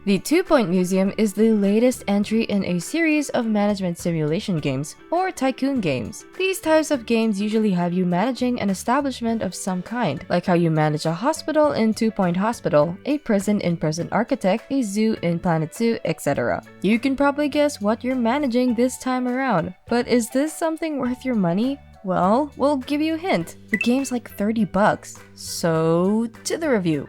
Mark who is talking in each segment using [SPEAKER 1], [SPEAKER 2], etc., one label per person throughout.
[SPEAKER 1] The 2-Point Museum is the latest entry in a series of management simulation games, or tycoon games. These types of games usually have you managing an establishment of some kind, like how you manage a hospital in 2-Point Hospital, a prison in Prison Architect, a zoo in Planet Zoo, etc. You can probably guess what you're managing this time around, but is this something worth your money? Well, we'll give you a hint. The game's like $30. So, to the review.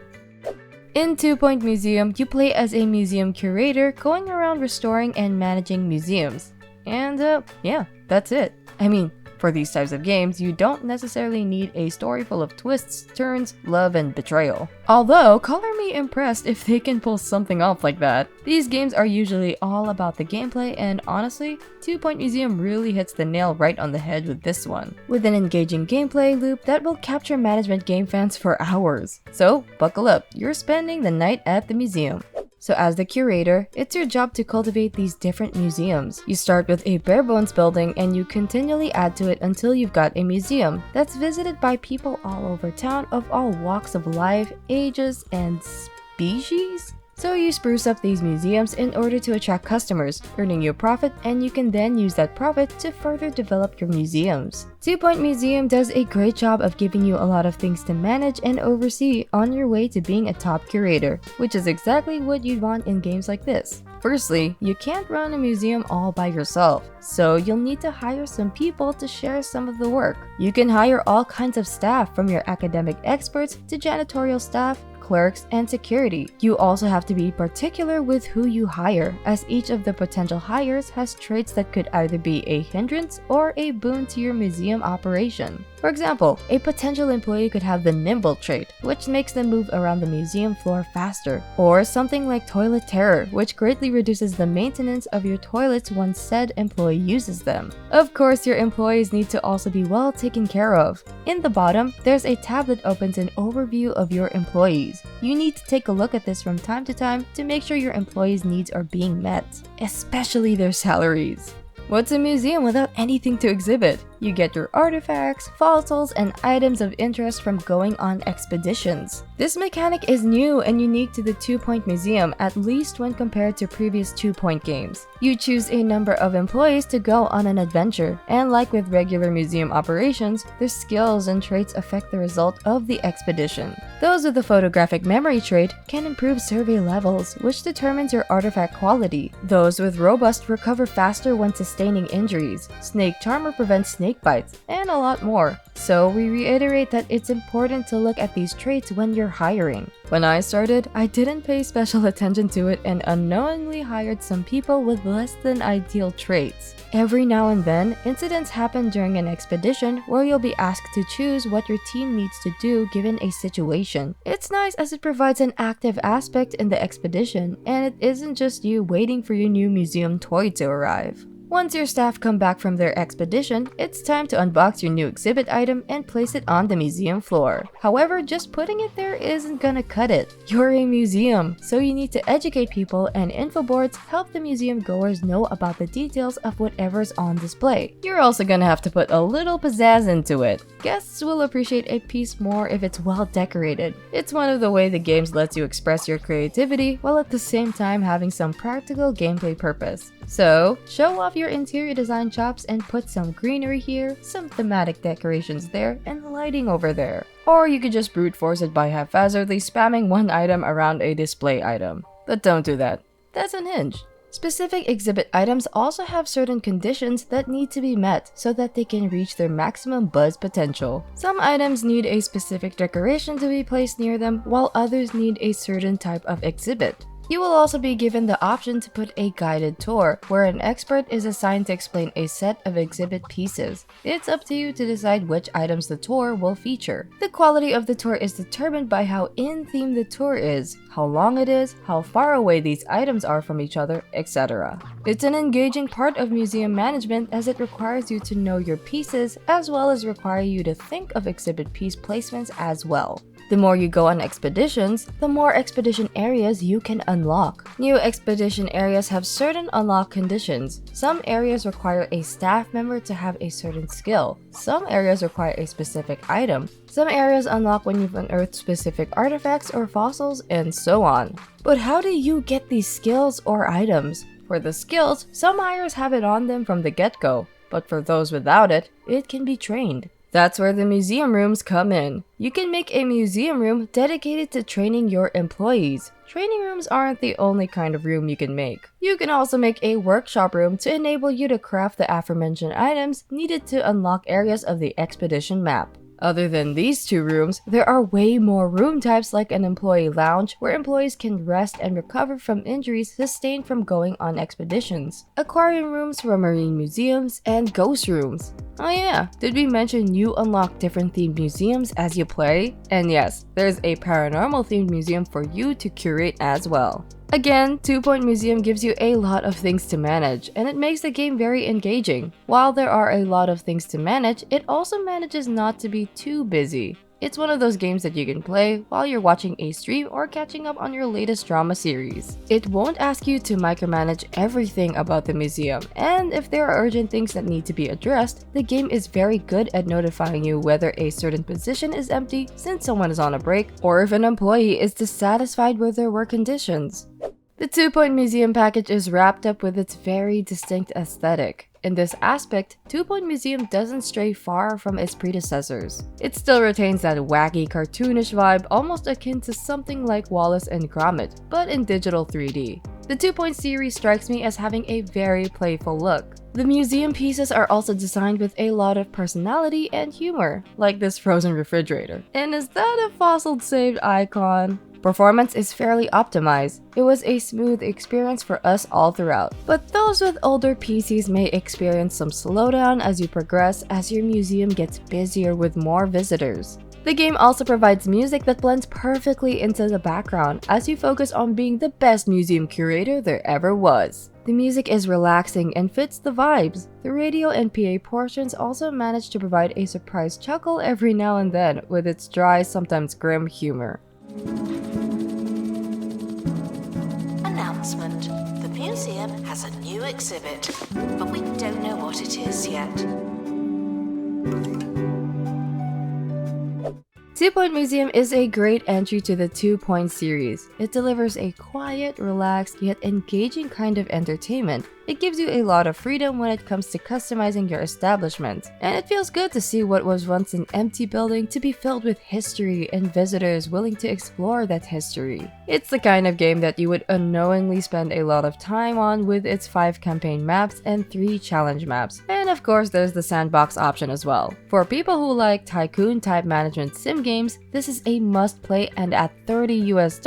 [SPEAKER 1] In 2-Point Museum, you play as a museum curator going around restoring and managing museums. And yeah, that's it. I mean, for these types of games, you don't necessarily need a story full of twists, turns, love, and betrayal. Although, color me impressed if they can pull something off like that. These games are usually all about the gameplay, and honestly, 2-Point Museum really hits the nail right on the head with this one, with an engaging gameplay loop that will capture management game fans for hours. So, buckle up, you're spending the night at the museum. So as the curator, it's your job to cultivate these different museums. You start with a bare bones building and you continually add to it until you've got a museum that's visited by people all over town of all walks of life, ages, and species? So you spruce up these museums in order to attract customers, earning you a profit, and you can then use that profit to further develop your museums. 2-Point Museum does a great job of giving you a lot of things to manage and oversee on your way to being a top curator, which is exactly what you'd want in games like this. Firstly, you can't run a museum all by yourself, so you'll need to hire some people to share some of the work. You can hire all kinds of staff, from your academic experts to janitorial staff, clerks, and security. You also have to be particular with who you hire, as each of the potential hires has traits that could either be a hindrance or a boon to your museum operation. For example, a potential employee could have the nimble trait, which makes them move around the museum floor faster, or something like toilet terror, which greatly reduces the maintenance of your toilets once said employee uses them. Of course, your employees need to also be well taken care of. In the bottom, there's a tab that opens an overview of your employees. You need to take a look at this from time to time to make sure your employees' needs are being met, especially their salaries. What's a museum without anything to exhibit? You get your artifacts, fossils, and items of interest from going on expeditions. This mechanic is new and unique to the 2-Point Museum, at least when compared to previous 2-Point games. You choose a number of employees to go on an adventure, and like with regular museum operations, their skills and traits affect the result of the expedition. Those with the photographic memory trait can improve survey levels, which determines your artifact quality. Those with robust recover faster when sustaining injuries. Snake Charmer prevents snake bites, and a lot more. So we reiterate that it's important to look at these traits when you're hiring. When I started, I didn't pay special attention to it and unknowingly hired some people with less than ideal traits. Every now and then, incidents happen during an expedition where you'll be asked to choose what your team needs to do given a situation. It's nice as it provides an active aspect in the expedition, and it isn't just you waiting for your new museum toy to arrive. Once your staff come back from their expedition, it's time to unbox your new exhibit item and place it on the museum floor. However, just putting it there isn't gonna cut it. You're a museum, so you need to educate people, and info boards help the museum goers know about the details of whatever's on display. You're also gonna have to put a little pizzazz into it. Guests will appreciate a piece more if it's well decorated. It's one of the ways the games lets you express your creativity while at the same time having some practical gameplay purpose. So, show off your interior design chops and put some greenery here, some thematic decorations there, and lighting over there. Or you could just brute force it by haphazardly spamming one item around a display item. But don't do that. That's unhinged. Specific exhibit items also have certain conditions that need to be met so that they can reach their maximum buzz potential. Some items need a specific decoration to be placed near them, while others need a certain type of exhibit. You will also be given the option to put a guided tour, where an expert is assigned to explain a set of exhibit pieces. It's up to you to decide which items the tour will feature. The quality of the tour is determined by how in-theme the tour is, how long it is, how far away these items are from each other, etc. It's an engaging part of museum management as it requires you to know your pieces, as well as require you to think of exhibit piece placements as well. The more you go on expeditions, the more expedition areas you can unlock. New expedition areas have certain unlock conditions. Some areas require a staff member to have a certain skill. Some areas require a specific item. Some areas unlock when you've unearthed specific artifacts or fossils, and so on. But how do you get these skills or items? For the skills, some hires have it on them from the get-go, but for those without it, it can be trained. That's where the museum rooms come in. You can make a museum room dedicated to training your employees. Training rooms aren't the only kind of room you can make. You can also make a workshop room to enable you to craft the aforementioned items needed to unlock areas of the expedition map. Other than these two rooms, there are way more room types like an employee lounge where employees can rest and recover from injuries sustained from going on expeditions, aquarium rooms for marine museums, and ghost rooms. Oh yeah, did we mention you unlock different themed museums as you play? And yes, there's a paranormal themed museum for you to curate as well. Again, 2 Point Museum gives you a lot of things to manage, and it makes the game very engaging. While there are a lot of things to manage, it also manages not to be too busy. It's one of those games that you can play while you're watching a stream or catching up on your latest drama series. It won't ask you to micromanage everything about the museum, and if there are urgent things that need to be addressed, the game is very good at notifying you whether a certain position is empty since someone is on a break, or if an employee is dissatisfied with their work conditions. The 2 Point Museum package is wrapped up with its very distinct aesthetic. In this aspect, 2 Point Museum doesn't stray far from its predecessors. It still retains that wacky, cartoonish vibe almost akin to something like Wallace and Gromit, but in digital 3D. The 2 Point series strikes me as having a very playful look. The museum pieces are also designed with a lot of personality and humor, like this frozen refrigerator. And is that a fossil saved icon? Performance is fairly optimized. It was a smooth experience for us all throughout, but those with older PCs may experience some slowdown as you progress as your museum gets busier with more visitors. The game also provides music that blends perfectly into the background as you focus on being the best museum curator there ever was. The music is relaxing and fits the vibes. The radio and PA portions also manage to provide a surprise chuckle every now and then with its dry, sometimes grim humor.
[SPEAKER 2] Announcement. The museum has a new exhibit, but we don't know what it is yet.
[SPEAKER 1] 2 Point Museum is a great entry to the 2 Point series. It delivers a quiet, relaxed, yet engaging kind of entertainment. It gives you a lot of freedom when it comes to customizing your establishment, and it feels good to see what was once an empty building to be filled with history and visitors willing to explore that history. It's the kind of game that you would unknowingly spend a lot of time on with its 5 campaign maps and 3 challenge maps. And of course, there's the sandbox option as well. For people who like tycoon-type management sim games, this is a must-play, and at $30 US,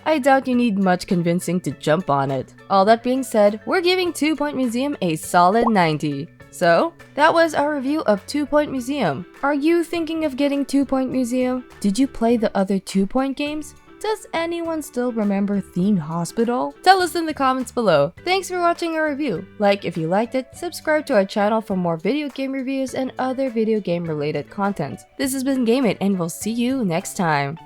[SPEAKER 1] I doubt you need much convincing to jump on it. All that being said, we're giving 2 Point Museum a solid 90. So, that was our review of 2 Point Museum. Are you thinking of getting 2 Point Museum? Did you play the other 2 Point games? Does anyone still remember Theme Hospital? Tell us in the comments below. Thanks for watching our review. Like if you liked it, subscribe to our channel for more video game reviews and other video game related content. This has been Game It, and we'll see you next time.